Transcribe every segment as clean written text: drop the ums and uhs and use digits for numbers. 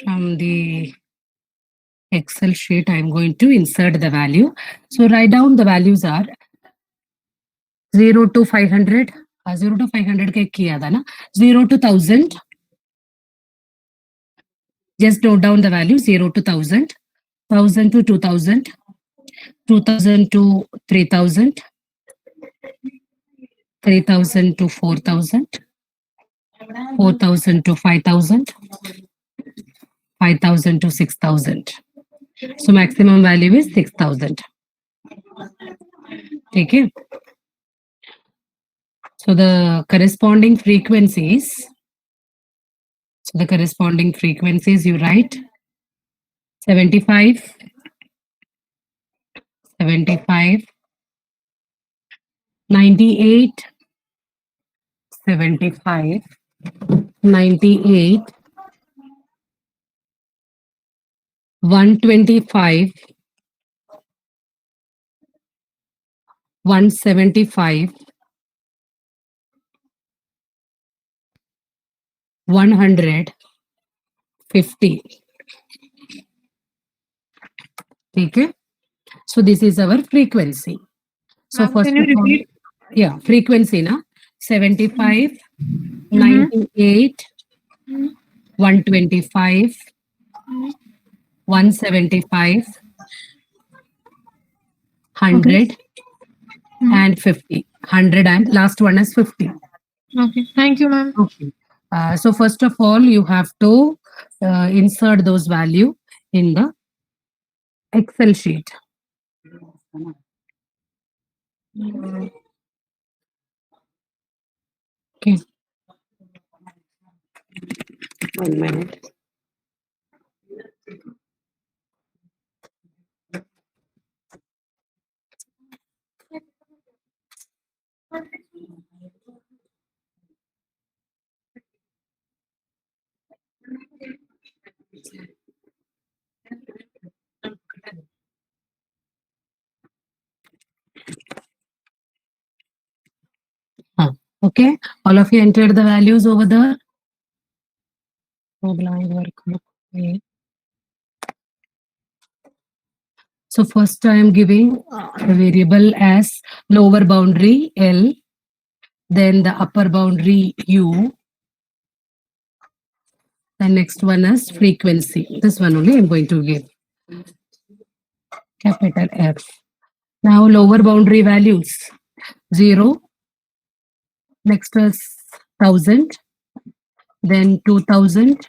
From the Excel sheet, I'm going to insert the value. So write down the values are 0 to 500. 0 to 500 के किया था ना, 0 to 1000. Just note down the value 0 to 1000, 1000 to 2000, 2000 to 3000, 3000 to 4000, 4000 to 5000, 5000 to 6000. So maximum value is 6000. Okay. So the corresponding frequencies. So the corresponding frequencies you write 75, 75, 98, 75, 98, 125, 175, 150. Okay. So this is our frequency. So Ma'am, first can you of all, repeat? yeah, frequency na 75, 98, 125, 175, 100 and 50. 100 and last one is 50. Okay. Thank you, ma'am. Okay. So first of all, you have to insert those value in the Excel sheet. Okay. 1 minute. Okay. All of you entered the values over there. So first I am giving the variable as lower boundary L, then the upper boundary U, the next one is frequency. This one only I'm going to give capital F. Now lower boundary values 0, next is 1000, then 2000,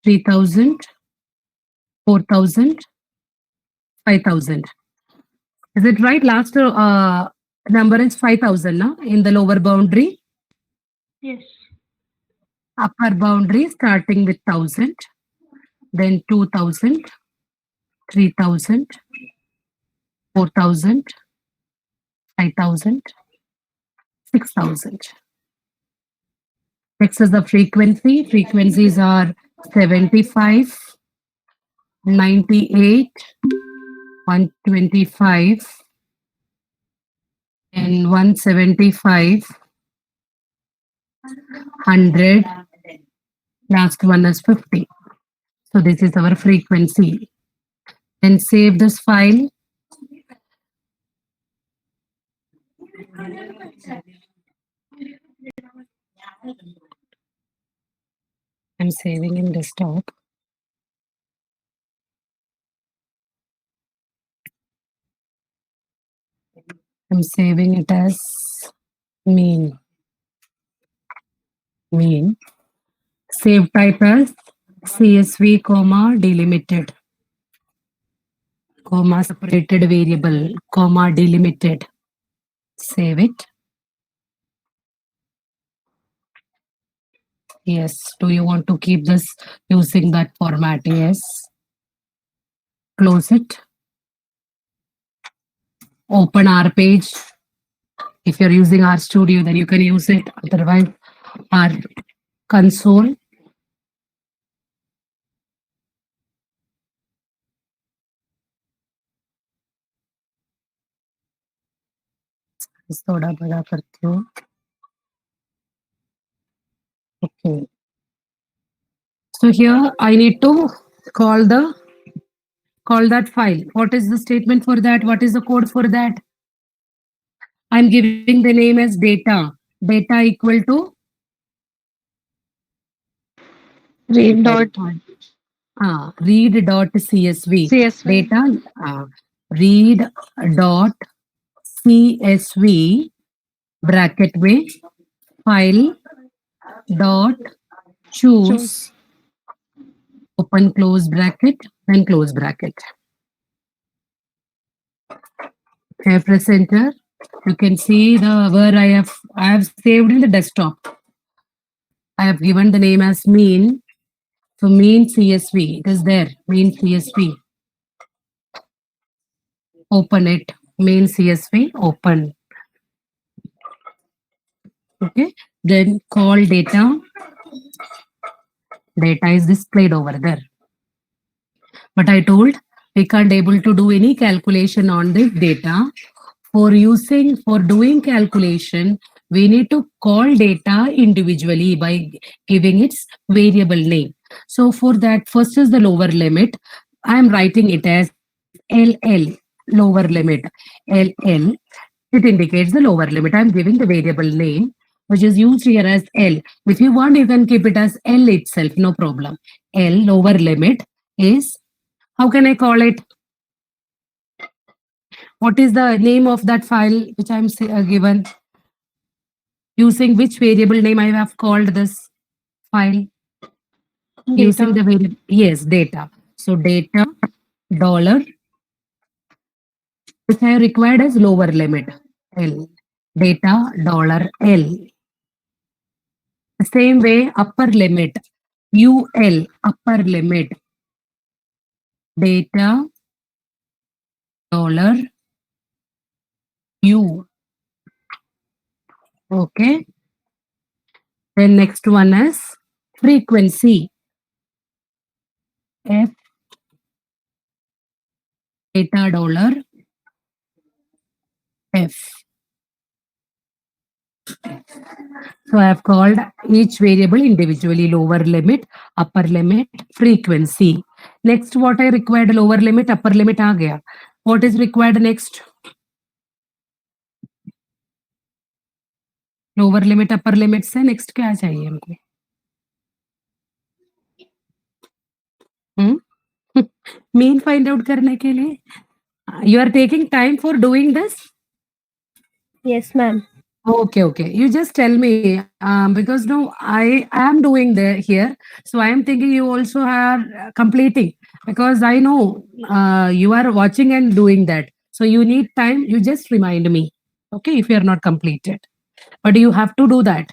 3000, 4000, 5000. Is it right? Last number is 5000 now in the lower boundary. Yes. Upper boundary starting with 1000, then 2000, 3000, 4000, 5000, 6000. Next is the frequency. Frequencies are 75, 98, 125, and 175, 100. Last one is 50. So this is our frequency. Then save this file. I'm saving in desktop. I'm saving it as mean. Mean. Save type as CSV, comma, delimited, comma, separated variable, comma, delimited. Save it. Yes. Do you want to keep this using that format? Yes. Close it. Open our page. If you're using RStudio, then you can use it. Otherwise, our console. थोड़ा बड़ा करती हूँ. Okay. So here I need to call that file. What is the statement for that? What is the code for that? I'm giving the name as data. Data equal to Read dot read.csv. CSV. Data read.csv bracket में file dot choose open close bracket and close bracket. I press enter. You can see where I have saved in the desktop. I have given the name as mean. So mean CSV. It is there. Mean CSV. Open it. Main CSV. Open. Okay. Then call data. Data is displayed over there. But I told we can't able to do any calculation on this data. For doing calculation, we need to call data individually by giving its variable name. So for that, first is the lower limit. I am writing it as LL, lower limit. LL, it indicates the lower limit. I'm giving the variable name, which is used here as L. If you want, you can keep it as L itself, no problem. L, lower limit, is, how can I call it? What is the name of that file which I'm given? Using which variable name I have called this file? Using the variable, yes, data. So data dollar, which I required as lower limit, L. Data dollar L. The same way, upper limit, UL, upper limit. Data dollar U. Okay. Then next one is frequency. F, data dollar F. So I have called each variable individually, lower limit, upper limit, frequency. Next, what I required, lower limit, upper limit आ गया. What is required next? Lower limit, upper limit से next क्या चाहिए हमको? Mean find out करने के लिए. You are taking time for doing this? Yes, ma'am. Okay. You just tell me because no, I am doing here, so I am thinking you also are completing, because I know you are watching and doing that. So you need time. You just remind me, okay, if you are not completed, but you have to do that.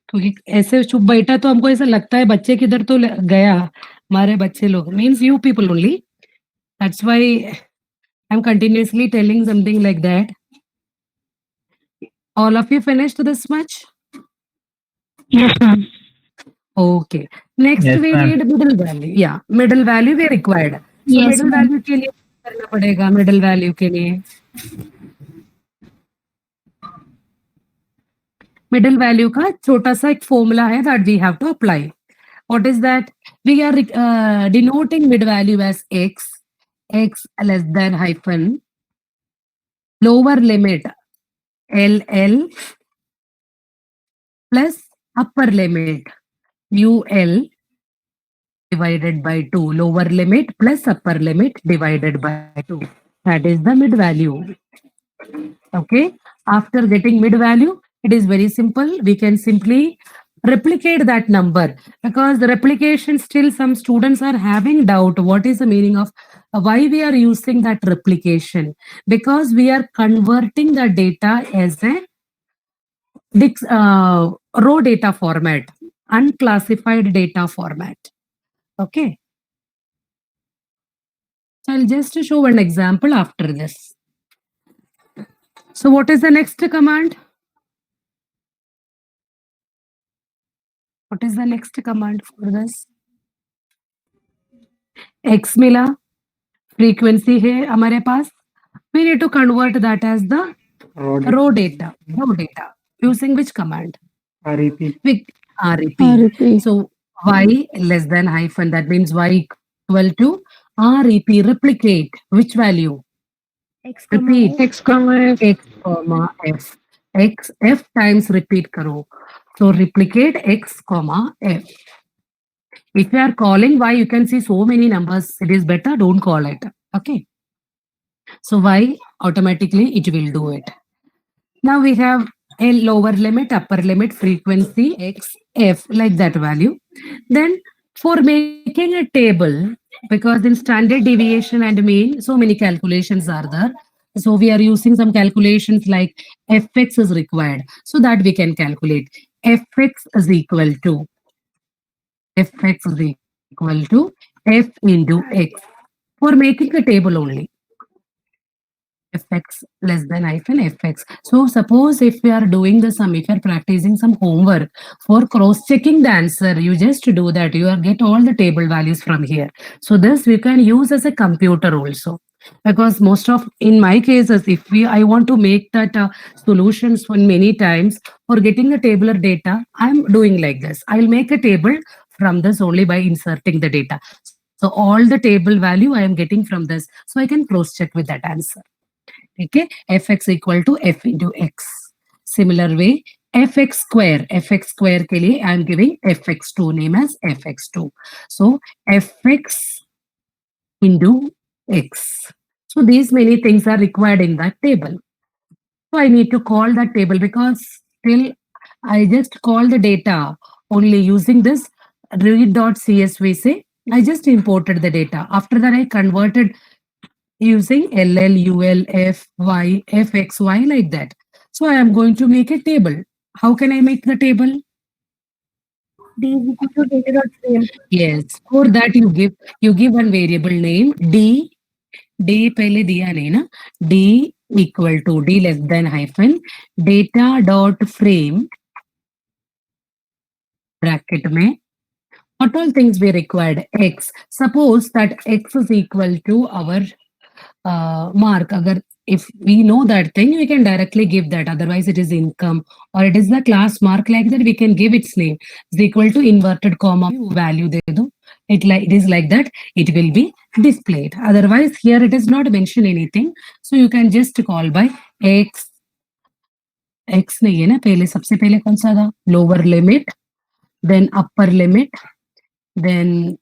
क्योंकि ऐसे चुप बैठा तो हमको ऐसा लगता है बच्चे किधर तो गया, हमारे बच्चे लोग means you people only. That's why I'm continuously telling something like that. All of you finished this much? Yes, ma'am. Okay. Next Yes, we ma'am. need middle value. Yeah, middle value we required. So Yes, middle ma'am. value के लिए क्या करना पड़ेगा? Middle value के लिए middle value का छोटा सा एक formula है that we have to apply. What is that? We are denoting mid value as x less than hyphen lower limit LL plus upper limit UL divided by 2, lower limit plus upper limit divided by 2. That is the mid value. Okay. After getting mid value, it is very simple. We can simply replicate that number, because the replication, still some students are having doubt what is the meaning of why we are using that replication, because we are converting the data as a raw data format, unclassified data format. Okay. So I'll just show an example after this. So what is the next command? What is the next command for this? X मिला, frequency है हमारे पास. We need to convert that as the raw data using which command? REP. With REP. REP. So y less than hyphen, that means y equal to REP, replicate which value? X comma Repeat. X comma F. X comma F. X F times repeat karo. So replicate X comma F. If you are calling y, you can see so many numbers. It is better don't call it. Okay. So y automatically it will do it. Now we have a lower limit, upper limit, frequency X F, like that value. Then for making a table, because in standard deviation and mean, so many calculations are there. So we are using some calculations like fx is required, so that we can calculate fx is equal to f into x, for making a table only. Fx less than hyphen fx. So suppose if we are doing the sum, if you are practicing some homework for cross-checking the answer, you just do that. You are get all the table values from here. So this we can use as a computer also. Because most of, in my cases, if I want to make that solutions for many times for getting the tabular data, I'm doing like this. I'll make a table from this only by inserting the data. So all the table value I am getting from this. So I can cross-check with that answer. Okay, fx equal to f into x. Similar way, fx square के लिए I am giving fx2, name as fx2. So fx into x. So these many things are required in that table. So I need to call that table, because still I just call the data only using this read.csv. Say I just imported the data. After that I converted using LL, UL, FY, FXY, like that. So I am going to make a table. How can I make the table? D is equal to data dot frame. Yes, for that you give one variable name D. D पहले दिया नहीं ना, D equal to D less than hyphen data dot frame bracket में what all things we required? X. Suppose that X is equal to our mark. Agar if we know that thing, we can directly give that. Otherwise, it is income or it is the class mark, like that. We can give its name is equal to inverted comma value. De do. It is like that. It will be displayed. Otherwise, here it is not mentioned anything. So you can just call by X. X नहीं है ना, पहले सबसे पहले कौन सा था? Lower limit, then upper limit, then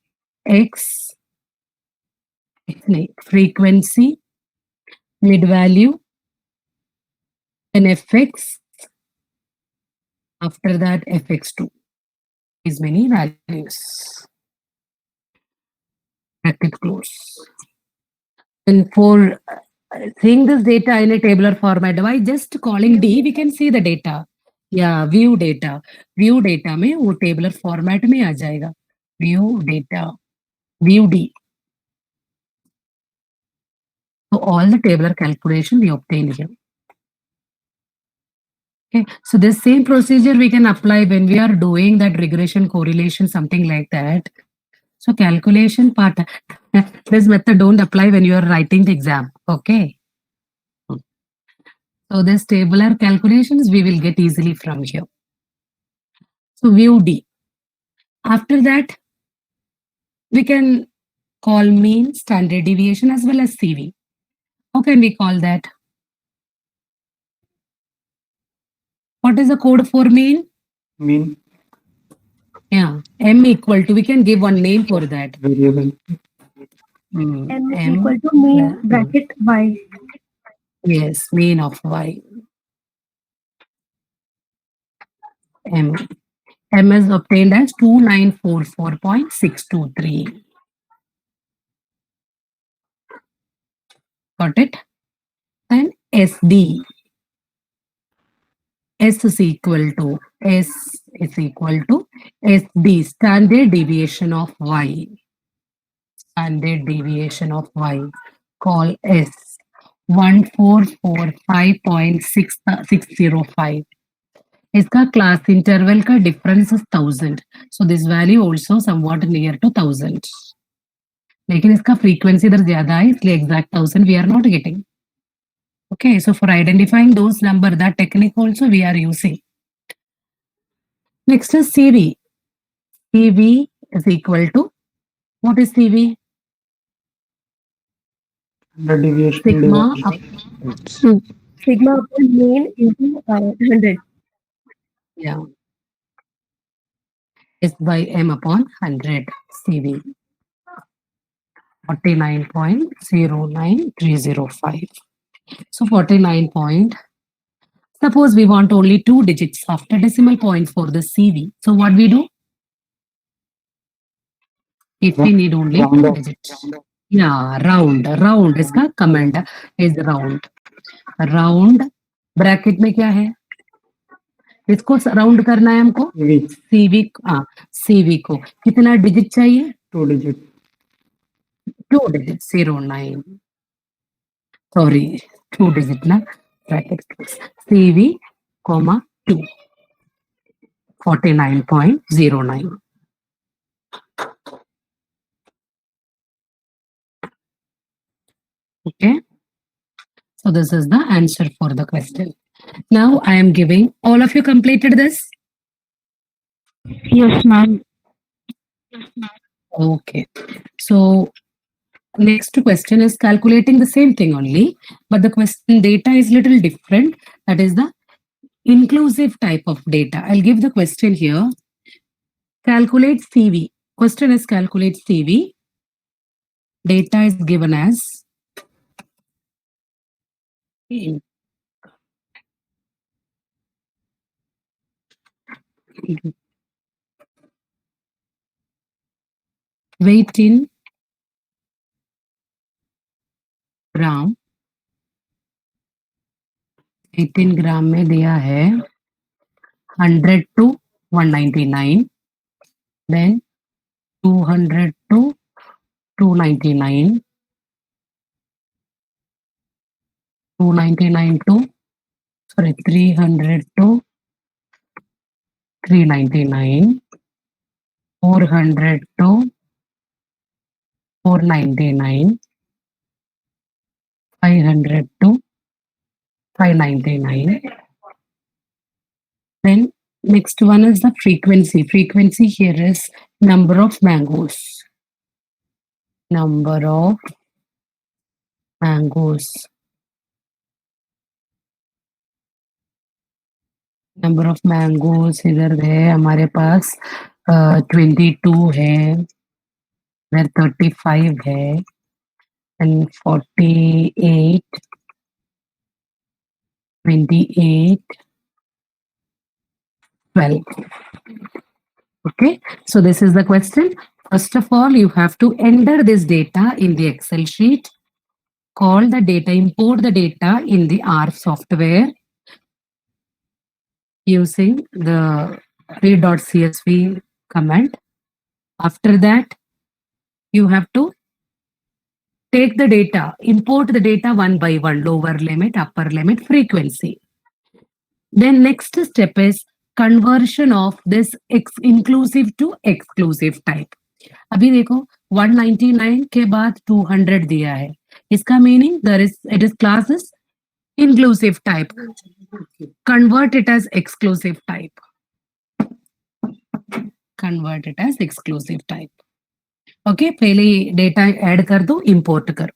X. Frequency, mid value, and fx. After that, fx2. These many values. Bracket close. And for seeing this data in a tabular format, by just calling D, we can see the data. Yeah, view data. View data में वो tabular format में आ जाएगा. View data. View D. So all the tabular calculation we obtain here. Okay, so this same procedure we can apply when we are doing that regression correlation, something like that. So calculation part, this method don't apply when you are writing the exam. Okay. So this tabular calculations we will get easily from here. So view D. After that, we can call mean, standard deviation as well as CV. How can we call that? What is the code for mean? Mean Yeah, M equal to, we can give one name for that. variable. M is equal to mean bracket Y. Yes, mean of Y. M. M is obtained as 2944.623. Got it? And SD. S is equal to SD, standard deviation of Y. Standard deviation of Y. Call S. 1445.605. इसका class interval का difference is 1000. So this value also somewhat near to 1000. लेकिन इसका frequency इधर ज्यादा है, इसलिए exact 1000 we are not getting. Okay, so for identifying those number, that technique also we are using. Next is CV. CV is equal to, what is CV? Standard deviation Sigma divided. up, Sigma upon mean into 100. yeah, is by m upon 100. CV 49.09305. So 49 point. Suppose we want only 2 digits after decimal point for the CV. So what we do? If we need only Round 2 off. digits. Yeah, round. Round इसका command is round. Round bracket में क्या है? इसको round करना है हमको. CV CV, हाँ, CV को कितना डिजिट चाहिए? 2 digit. 2 digit 09. Sorry, 2 digit ना bracket. CV, 2. 49.09. Okay. So this is the answer for the question. Now I am giving, all of you completed this? Yes, ma'am. Okay. So next question is calculating the same thing only, but the question data is little different. That is the inclusive type of data. I'll give the question here. Calculate CV. Question is calculate CV. Data is given as weight in ग्राम. 18 ग्राम में दिया है 100 to 199, then 200 to 299, 299 to, sorry, 300 to 399, 400 to 499, 500 to 599. Then next one is the frequency. Frequency here is number of mangoes. Number of mangoes. Number of mangoes इधर है हमारे पास 22 है, इधर 35 है, and 48, 28, 12. Okay, so this is the question. First of all, you have to enter this data in the Excel sheet. Call the data, import the data in the R software using the read.csv command. After that, you have to take the data, import the data one by one, lower limit, upper limit, frequency. Then next step is conversion of this inclusive to exclusive type. अभी देखो 199 के बाद 200 दिया है, इसका meaning it is classes inclusive type. Convert it as exclusive type. Convert it as exclusive type. Okay, पहले data add कर दो, इंपोर्ट करो.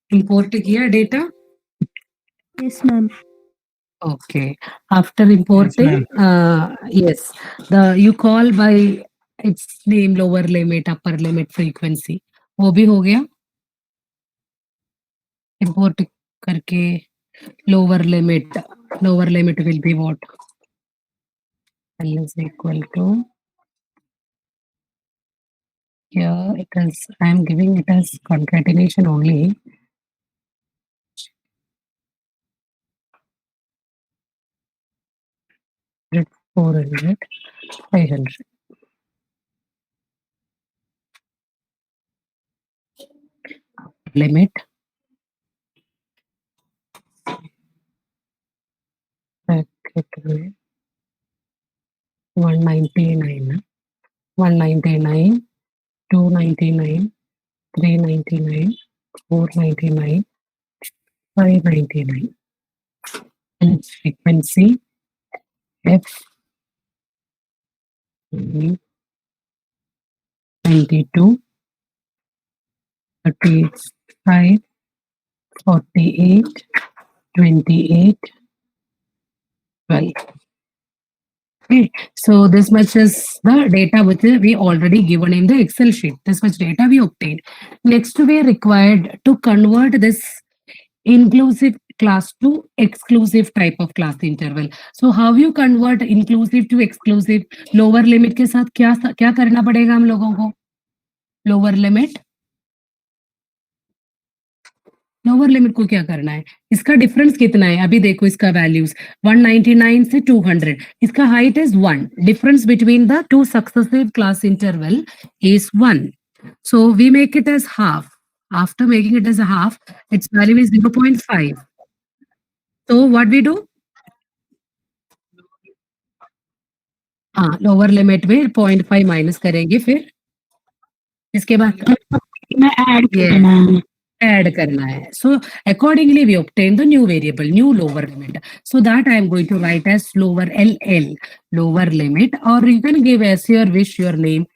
Import किया data. Yes, ma'am. Okay. After importing, yes, the you call by its name, lower limit, upper limit, frequency. वो भी हो गया. Import करके lower limit will be what? L is equal to, here it is, I am giving it as concatenation only. Hundred, 400, 500. Limit. Bracket में 199, 199, 299, 399, 499, 599. And its frequency F 92, 35, 48, 28, 12. Okay, so this much is the data which we already given in the Excel sheet. This much data we obtained. Next, we are required to convert this inclusive class to exclusive type of class interval. So how you convert inclusive to exclusive? Lower limit के साथ क्या करना पड़ेगा हम लोगों को? Lower limit को क्या करना है? इसका डिफरेंस कितना है? अभी देखो इसका वैल्यूज 199 से 200. इसका height is 1. Difference between the two successive class interval is 1. So we make it as half. After making it as a half, its value is 0.5. So what we do? हाँ, lower limit में 0.5 minus करेंगे, फिर इसके बाद मैं add करना है. So accordingly we obtain the new variable, new lower limit. So that I am going to write as lower LL, lower limit, or you can give as your wish your name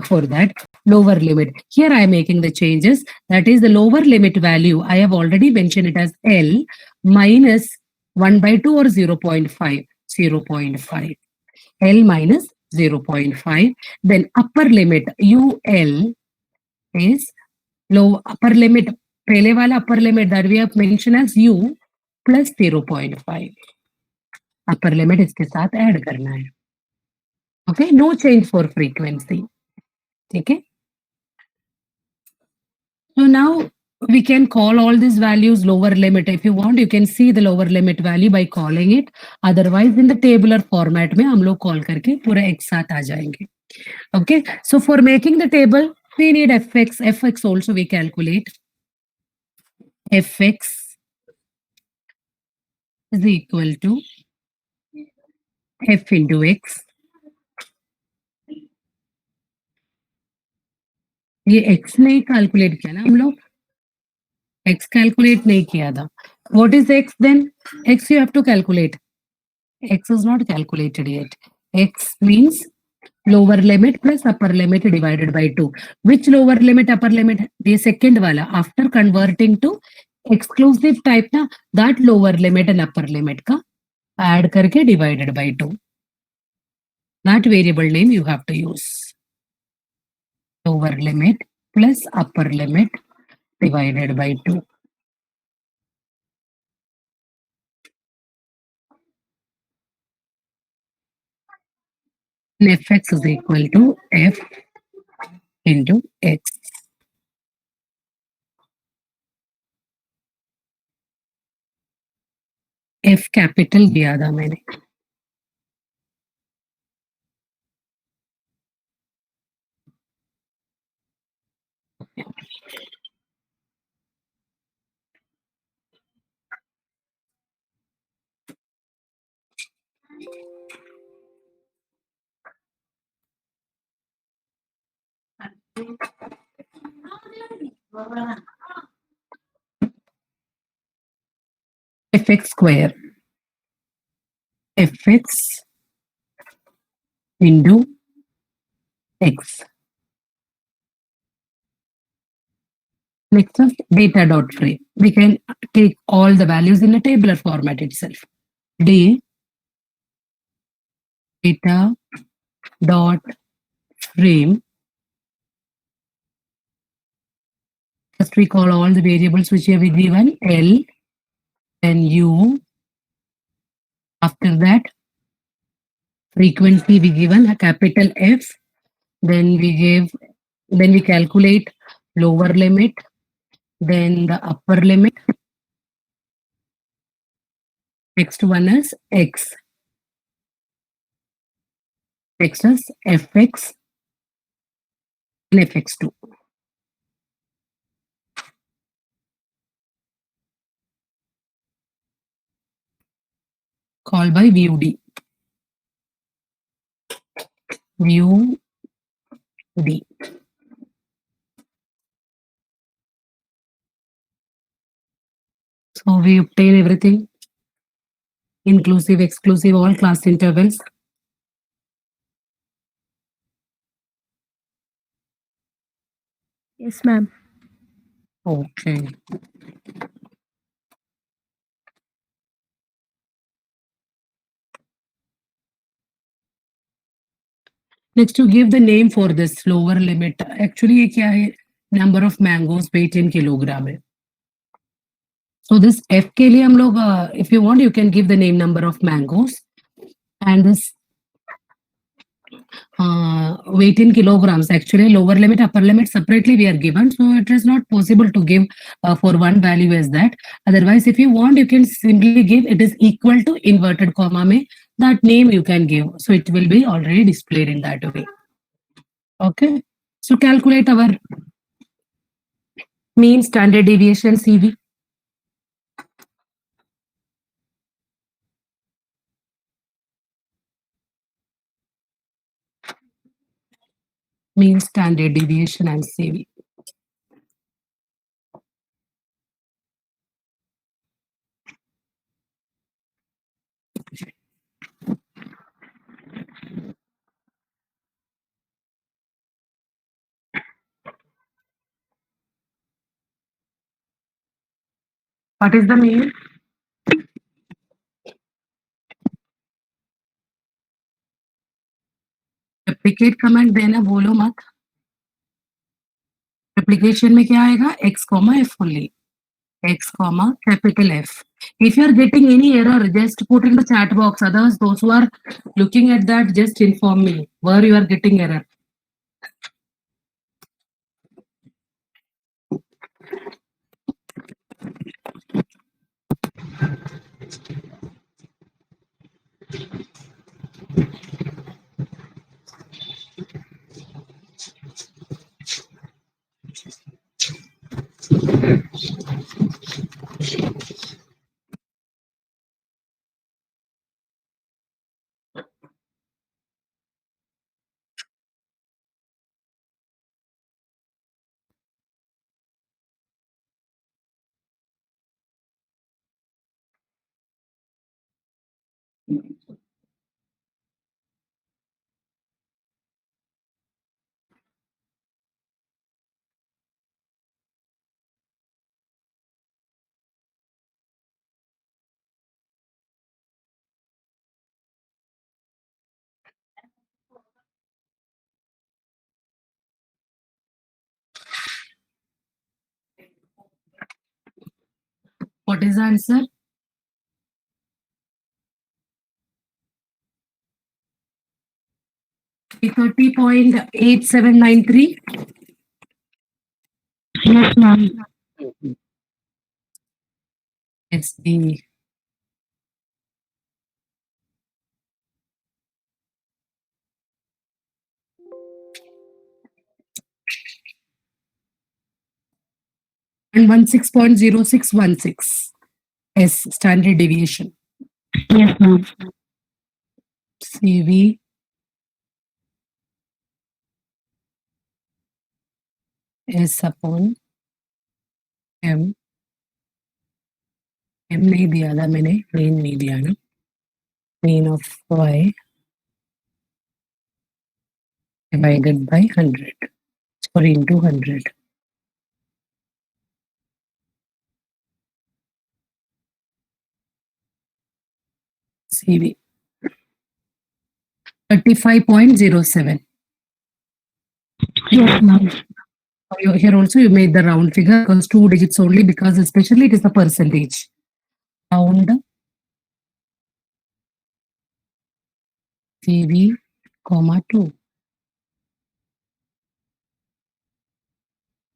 for that lower limit. Here I am making the changes. That is the lower limit value. I have already mentioned it as L minus 1 by 2 or 0.5, 0.5. L minus 0.5. Then upper limit UL is low upper limit. पहले वाला upper limit that we have mentioned as U plus 0.5. upper limit इसके साथ add करना है. Okay, no change for frequency. ठीक है. So now we can call all these values lower limit. If you want, you can see the lower limit value by calling it. Otherwise, in the tabular format में हम लोग call करके पूरा एक साथ आ जाएंगे. Okay, so for making the table, we need fx. Fx also we calculate. Fx is equal to f into x. ये x नहीं कैलकुलेट किया ना हम लोग, x कैलकुलेट नहीं किया था. What is x then? X you have to calculate. X is not calculated yet. X means lower limit plus upper limit divided by 2. Which lower limit, upper limit? The second wala. After converting to exclusive type na, that lower limit and upper limit का add करके divided by 2. That variable name you have to use. Lower limit plus upper limit divided by 2. And fx is equal to f into x. F capital दिया था मैंने. fx square, fx into x. Next is data dot frame. We can take all the values in a tabular format itself. D data dot frame. First we call all the variables which have been given L, then U. After that, frequency we given a capital F. Then we calculate lower limit, then the upper limit. Next one is X. Next is Fx and Fx2. Called by VUD. VUD. So we obtain everything, inclusive, exclusive, all class intervals. Yes, ma'am. Okay. Next, to give the name for this lower limit. Actually, ये क्या है? Number of mangoes weight in kilogram है. So this F के लिए हम लोग, if you want, you can give the name number of mangoes, and this weight in kilograms. Actually, lower limit, upper limit separately we are given, so it is not possible to give for one value as that. Otherwise, if you want, you can simply give it is equal to inverted comma में that name you can give. So it will be already displayed in that way. Okay. So calculate our mean standard deviation CV. Mean standard deviation and CV. What is the mean? Replicate command देना बोलो मत. Replication में क्या आएगा? X comma F only. X comma capital F. If you are getting any error, just put in the chat box. Others, those who are looking at that, just inform me where you are getting error. What is the answer? $30.8793. Yes, ma'am. It's the and 16.0616 as standard deviation. Yes, ma'am. CV S upon M m नहीं दिया था मैंने, mean नहीं दिया ना, mean of y divided by 100, sorry, into 100. CV 35.07. Yes, ma'am. Here also you made the round figure because 2 digits only, because especially it is a percentage. Round CV, comma 2.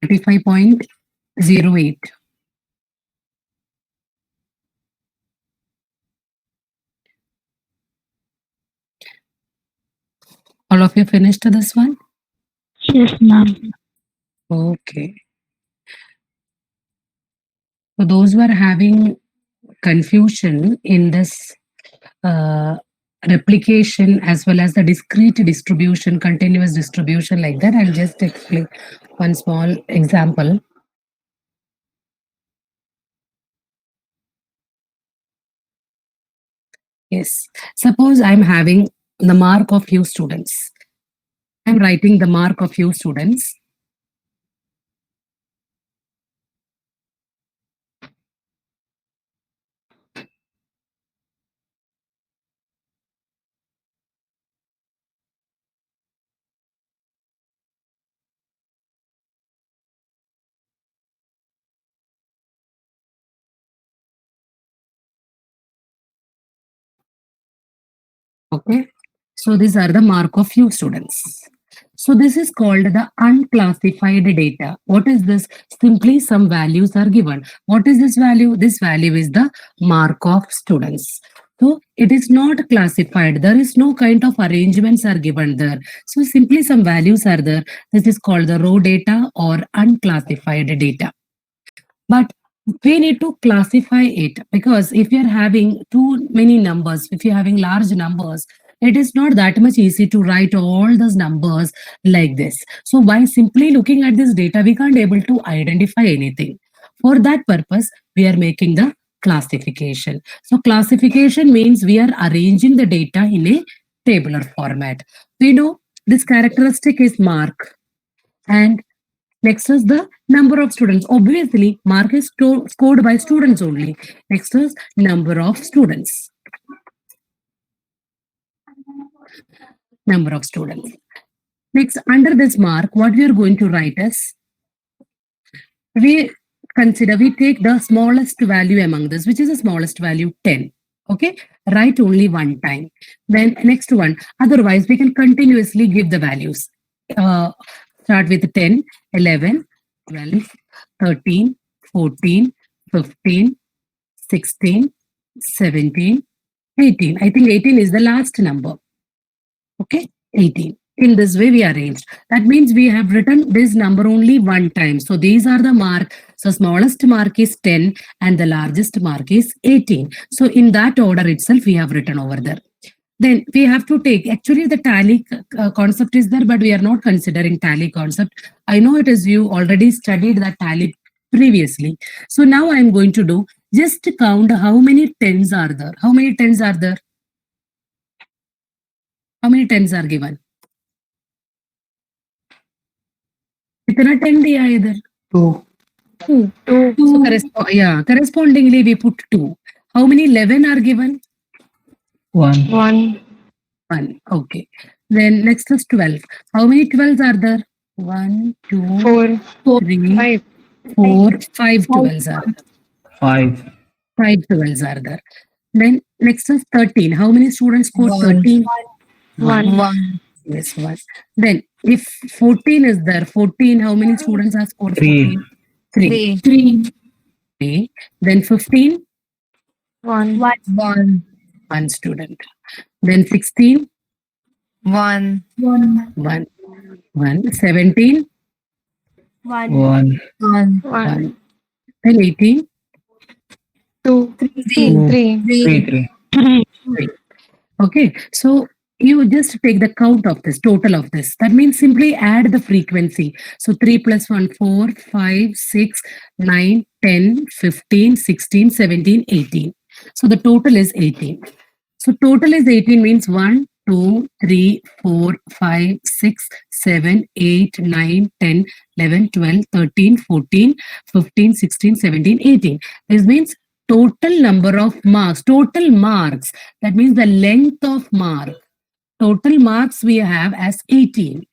35.08. All of you finished this one? Yes, ma'am. Okay. So those who are having confusion in this replication as well as the discrete distribution, continuous distribution like that, I'll just explain one small example. Yes, suppose I'm having the mark of few students. I'm writing the mark of few students. Okay, so these are the mark of few students. So this is called the unclassified data. What is this? Simply some values are given. What is this value? This value is the mark of students. So it is not classified. There is no kind of arrangements are given there. So simply some values are there. This is called the raw data or unclassified data. But we need to classify it, because if you're having too many numbers, if you're having large numbers, it is not that much easy to write all those numbers like this. So by simply looking at this data, we can't able to identify anything. For that purpose, we are making the classification. So classification means we are arranging the data in a tabular format. We know this characteristic is mark, and next is the number of students. Obviously, mark is scored by students only. Next is number of students. Number of students. Next, under this mark, what we are going to write is, we take the smallest value among this, which is the smallest value, 10. Okay, write only one time. Then next one, otherwise we can continuously give the values. Start with 10, 11, 12, 13, 14, 15, 16, 17, 18. I think 18 is the last number. Okay, 18. In this way we arranged. That means we have written this number only one time. So these are the mark. So smallest mark is 10 and the largest mark is 18. So in that order itself we have written over there. Then we have to take, actually the tally concept is there, but we are not considering tally concept. I know it is, you already studied that tally previously. So now I am going to do, just count how many tens are there. How many tens are there? How many tens are given? कितना 10 दिया है इधर? 2. So correspondingly we put 2. How many 11 are given? 1. 1. Okay. Then next is 12. How many 12s are there? 1, 2, 3, 4, 5 12s are there. 5. 5 12s are there. Then next is 13. How many students scored 13? 1. Yes, 1. Then if 14 is there, 14, how many students are scored 14? 3. 3. Then 15? 1. 1 student. Then 16? 1. 17? 1. 1. Then 18? 2. 3. 3. 3. Okay, so you just take the count of this, total of this. That means simply add the frequency. So 3 plus 1, 4, 5, 6, 9, 10, 15, 16, 17, 18. So the total is 18. So total is 18 means 1, 2, 3, 4, 5, 6, 7, 8, 9, 10, 11, 12, 13, 14, 15, 16, 17, 18. This means total number of marks, total marks. That means the length of mark. Total marks we have as 18.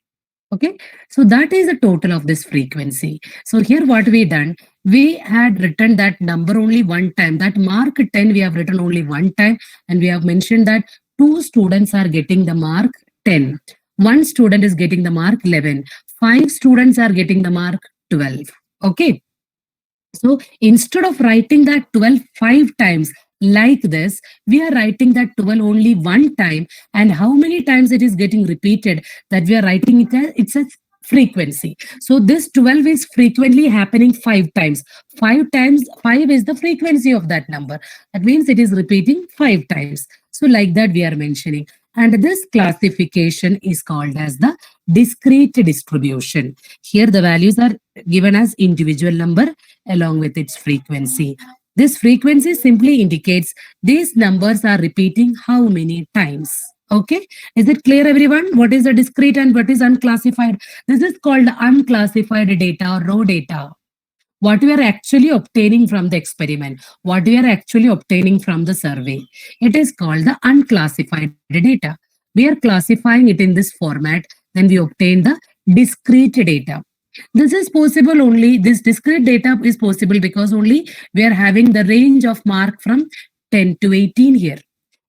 Okay, so that is the total of this frequency. So here what we done, we had written that number only one time. That mark 10 we have written only one time, and we have mentioned that 2 students are getting the mark 10. 1 student is getting the mark 11. 5 students are getting the mark 12. Okay. So instead of writing that 12 5 times like this, we are writing that 12 only one time, and how many times it is getting repeated, that we are writing it as it's a frequency. So this 12 is frequently happening 5 times. 5 times 5 is the frequency of that number. That means it is repeating 5 times. So like that we are mentioning. And this classification is called as the discrete distribution. Here the values are given as individual number along with its frequency. This frequency simply indicates these numbers are repeating how many times. Okay, is it clear everyone? What is the discrete and what is unclassified? This is called unclassified data or raw data. What we are actually obtaining from the experiment, what we are actually obtaining from the survey. It is called the unclassified data. We are classifying it in this format, then we obtain the discrete data. This is possible only, this discrete data is possible because only we are having the range of mark from 10 to 18 here.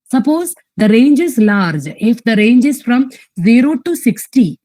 Suppose the range is large, if the range is from 0 to 60,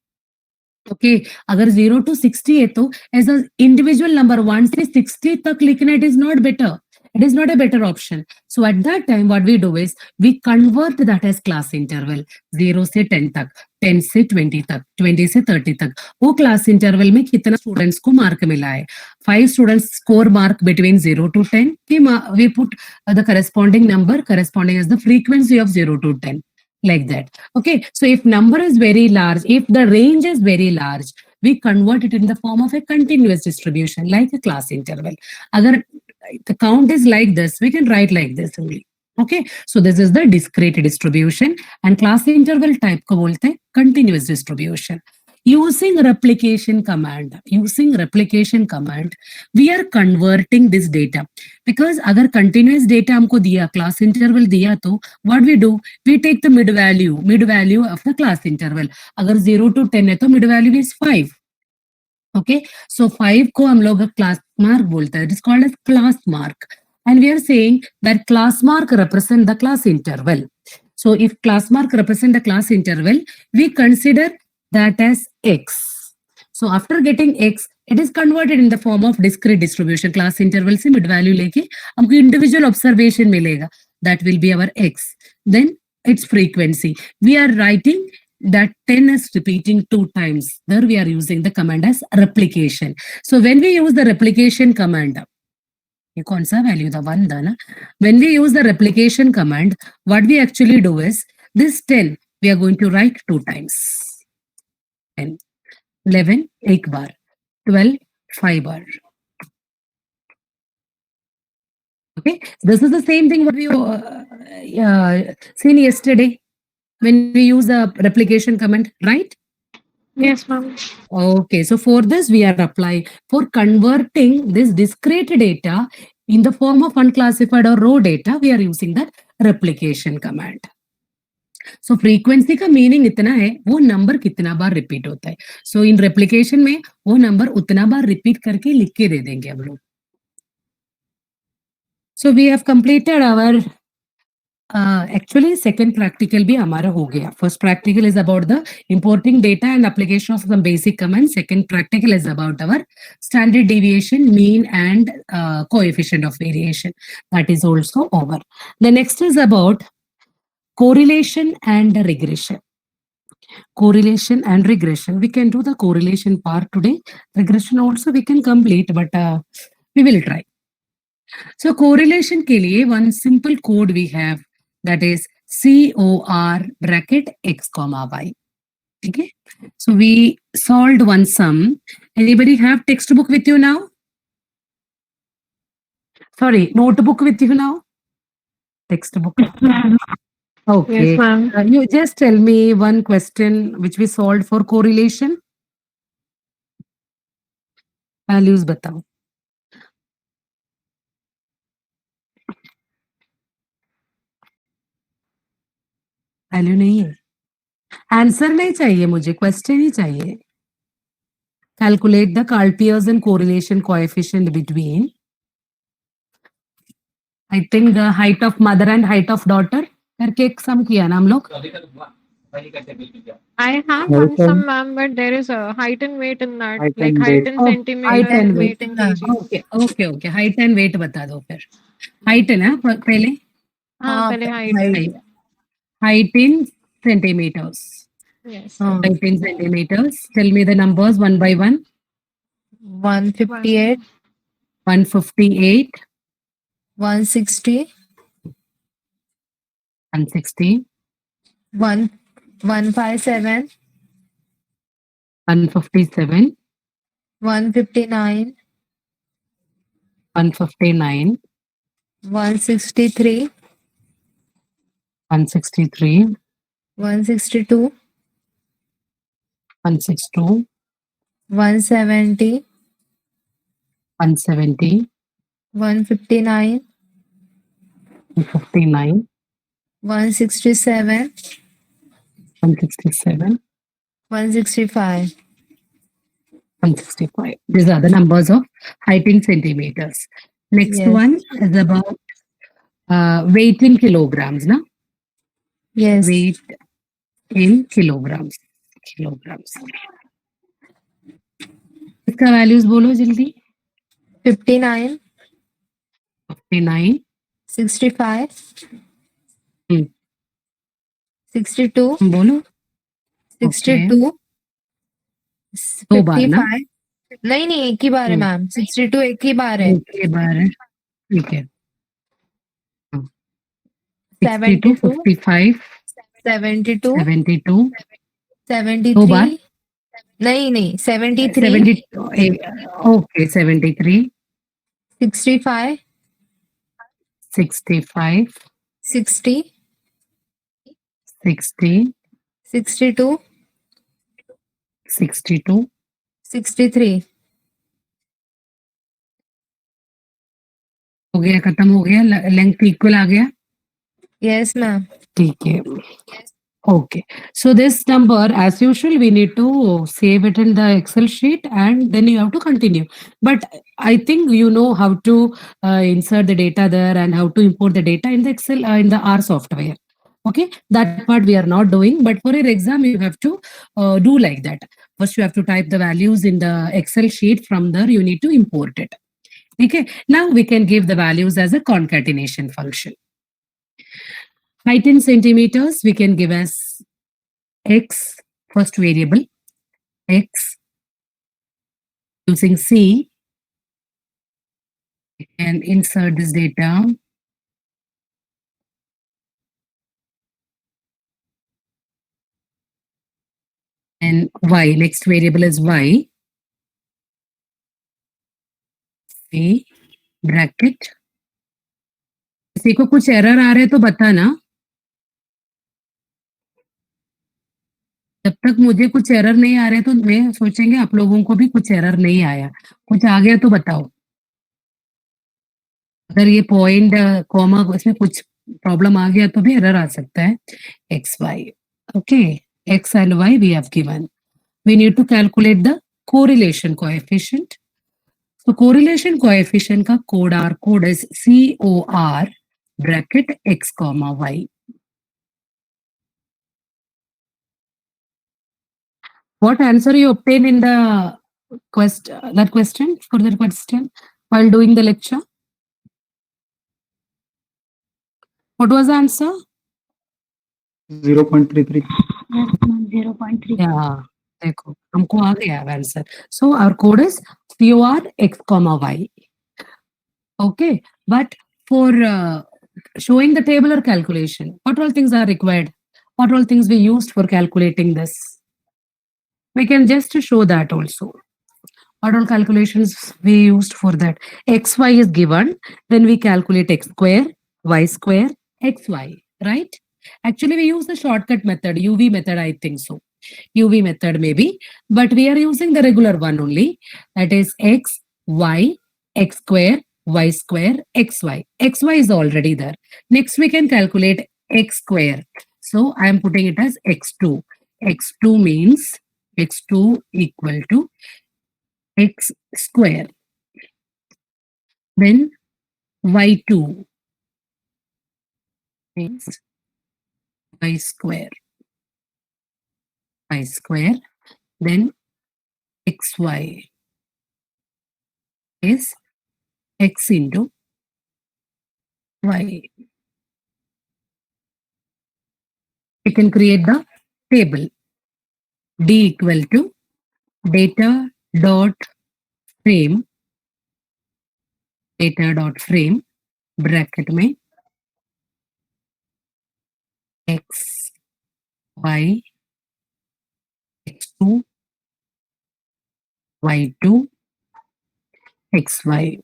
okay, अगर 0 to 60 है तो as an individual number 1 से 60 तक लिखना, it is not better. It is not a better option. So at that time, what we do is we convert that as class interval 0 से 10 तक, 10 से 20 तक, 20 से 30 तक. वो class interval में कितना students को mark मिला है. 5 students score mark between 0 to 10. We put the corresponding number corresponding as the frequency of 0 to 10. Like that. Okay, so if number is very large, if the range is very large, we convert it in the form of a continuous distribution like a class interval. Agar the count is like this, we can write like this only. Okay, so this is the discrete distribution, and class interval type ko bolte hain continuous distribution. Using replication command, we are converting this data, because agar continuous data humko diya, class interval diya, to what we do, we take the mid value of the class interval. Agar 0 to 10 hai to mid value is 5. Okay, so 5 ko hum log class mark bolte hai. It is called as class mark, and we are saying that class mark represent the class interval. So if class mark represent the class interval, we consider that as x. So after getting x, it is converted in the form of discrete distribution. Class interval se mid value leke humko individual observation milega. That will be our x. Then its frequency. We are writing that 10 is repeating 2 times. There we are using the command as replication. So when we use the replication command, ये कौन सा value था 1 था ना? When we use the replication command, what we actually do is this 10 we are going to write 2 times. 10, 11 एक बार, 12 5 बार. Okay, this is the same thing what we seen yesterday when we use the replication command, right? Yes, ma'am. Okay, so for this we are applying, for converting this discrete data in the form of unclassified or raw data, we are using that replication command. So frequency का meaning इतना है, वो number कितना बार repeat होता है. So in replication में वो number उतना बार repeat करके लिख के दे देंगे हम लोग. So we have completed our actually second practical भी हमारा हो गया. First practical is about the importing data and application of some basic commands. Second practical is about our standard deviation, mean and coefficient of variation. That is also over. The next is about correlation and regression. Correlation and regression. We can do the correlation part today. Regression also we can complete, but we will try. So correlation के लिए one simple code we have, that is COR bracket x comma y. Okay. So we solved one sum. Anybody have textbook with you now? Sorry, notebook with you now? Textbook. Okay. Yes, ma'am. You just tell me one question which we solved for correlation. Values बताओ. Value नहीं है. Answer नहीं चाहिए मुझे, question ही चाहिए. Calculate the Karl Pearson correlation coefficient between, I think, the height of mother and height of daughter. करके एक सम किया ना हम लोग. I have Height one some and- ma'am, but there is a height and weight in that, Height like and height weight. in Oh, centimeter height and and weight. weight in kg. Okay, okay, okay. Height and weight बता दो फिर. Height है ना पहले? हाँ, पहले height. Height in centimeters. Yes. Height in centimeters. Tell me the numbers one by one. 158, 158, 160, 160, 157, 157, 159, 159, 163, 163, 162, 162, 170, 170, 159, 159, 167, 167, 165. 165. These are the numbers of height in centimeters. Next Yes. one is about weight in kilograms, na? Yes. Weight in kilograms. Kilograms. इसका values बोलो जल्दी. 59, 59, 65, Hmm. 62, बोलो. 62, दो बार ना? 55. नहीं नहीं एक ही बार है मैम. 62 एक ही बार है. एक के बार है. ठीक है. 72, 62, 55, 72, 72, 73. नहीं नहीं 73, 70, okay, 73, 65, 65, 60, 60, 62, 62, 63. हो गया, खत्म हो गया. लेंथ इक्वल आ गया. Yes ma'am. ठीक है. Okay, so this number, as usual, we need to save it in the Excel sheet and then you have to continue. But I think you know how to insert the data there and how to import the data in the Excel, in the R software. Okay, that part we are not doing, but for your exam, you have to do like that. First, you have to type the values in the Excel sheet. From there, you need to import it. Okay, now we can give the values as a concatenation function. Height in centimeters, we can give as x, first variable, x, using C, we can insert this data. And y, next variable is y, C, bracket. किसी को कुछ error आ रहे तो बताना. जब तक मुझे कुछ एरर नहीं आ रहे तो मैं सोचेंगे आप लोगों को भी कुछ एरर नहीं आया. कुछ आ गया तो बताओ. अगर ये पॉइंट कॉमा इसमें कुछ प्रॉब्लम आ गया तो भी एरर आ सकता है. X Y. Okay, X and Y we have given. We need to calculate the correlation coefficient. So correlation coefficient का code is COR bracket x comma y. What answer you obtain in the question while doing the lecture? What was the answer? 0.33. Yes, ma'am. 0.3. Yeah, देखो हमको आ गया answer. So our code is COR x comma y. Okay, but for showing the tabular calculation. What all things are required? What all things we used for calculating this? We can just show that also. What all calculations we used for that? XY is given, then we calculate x square, y square, xy, right? Actually, we use the shortcut method, UV method, I think so. UV method maybe, but we are using the regular one only. That is x, y, x square, y square, xy. Xy is already there. Next, we can calculate x square. So I am putting it as x2. X2 means x2 equal to x square. Then y2 means y square. Y square. Then xy is x into y. We can create the table. D equal to data dot frame bracket में x y x2 y2 xy.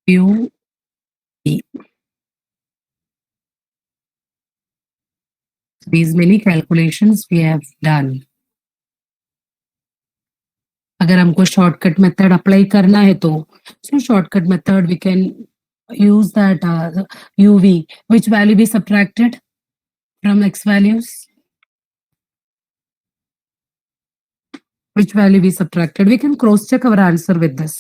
U E. These many calculations we have done. अगर हमको shortcut method apply करना है तो shortcut method we can use that UV, which value be subtracted from x values? Which value be subtracted? We can cross check our answer with this.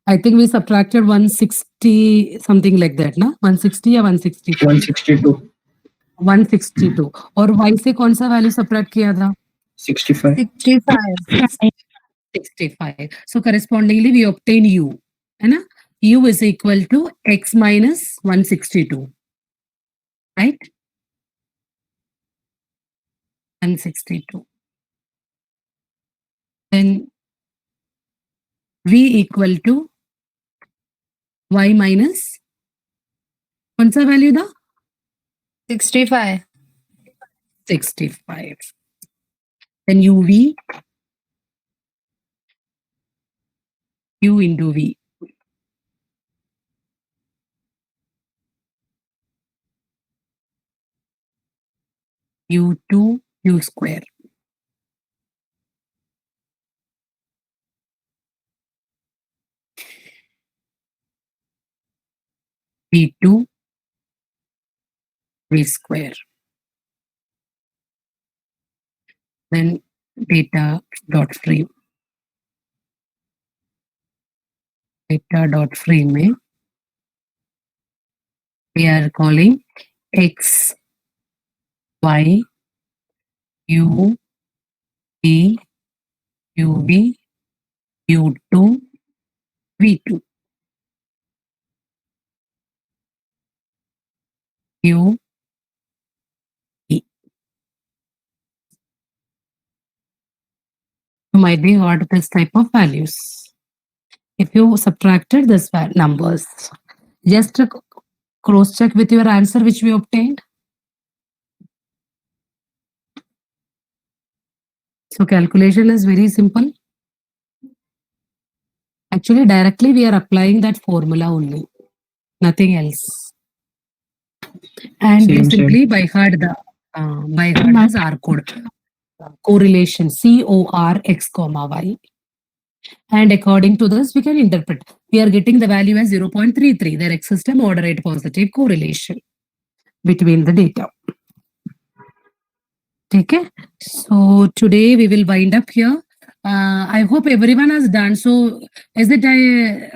I think we subtracted 160 something like that, na? 160 or 162? 162. 162. और y से कौन सा value subtract किया था? 65. 65. 65. So correspondingly we obtain u, है ना? U is equal to x minus 162, right? 162. Then v equal to y minus कौन सा वैल्यू था? 65. 65. Then uv, u into v. U2 u square. V2 v square. Then data dot frame. Data dot frame में we are calling x, y, u, v, uv, u2, v2. U, E. You might be got this type of values. If you subtracted this numbers, just cross check with your answer which we obtained. So calculation is very simple. Actually, directly we are applying that formula only, nothing else. And we Same. simply by heart as R code. Correlation CORX, Y. And according to this, we can interpret. We are getting the value as 0.33. There exists a moderate positive correlation between the data. Okay. So today we will wind up here. I hope everyone has done. So is it I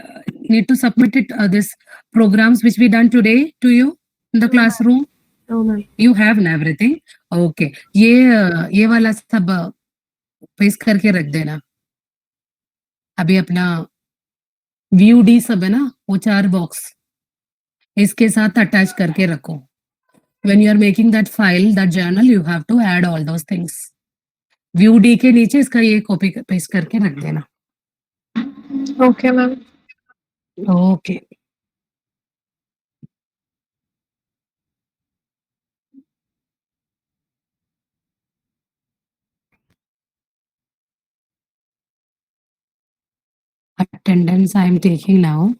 need to submit it this programs which we done today to you in the classroom? No, ma'am. You have everything. Okay. ये वाला सब paste करके रख देना. अभी अपना view D सब है ना, वो 4 बॉक्स इसके साथ अटैच करके रखो. When you are making that file, that journal, you have to add all those things. View D के नीचे इसका ये कॉपी पेस्ट करके रख देना। Okay ma'am. Okay. Attendance I am taking now.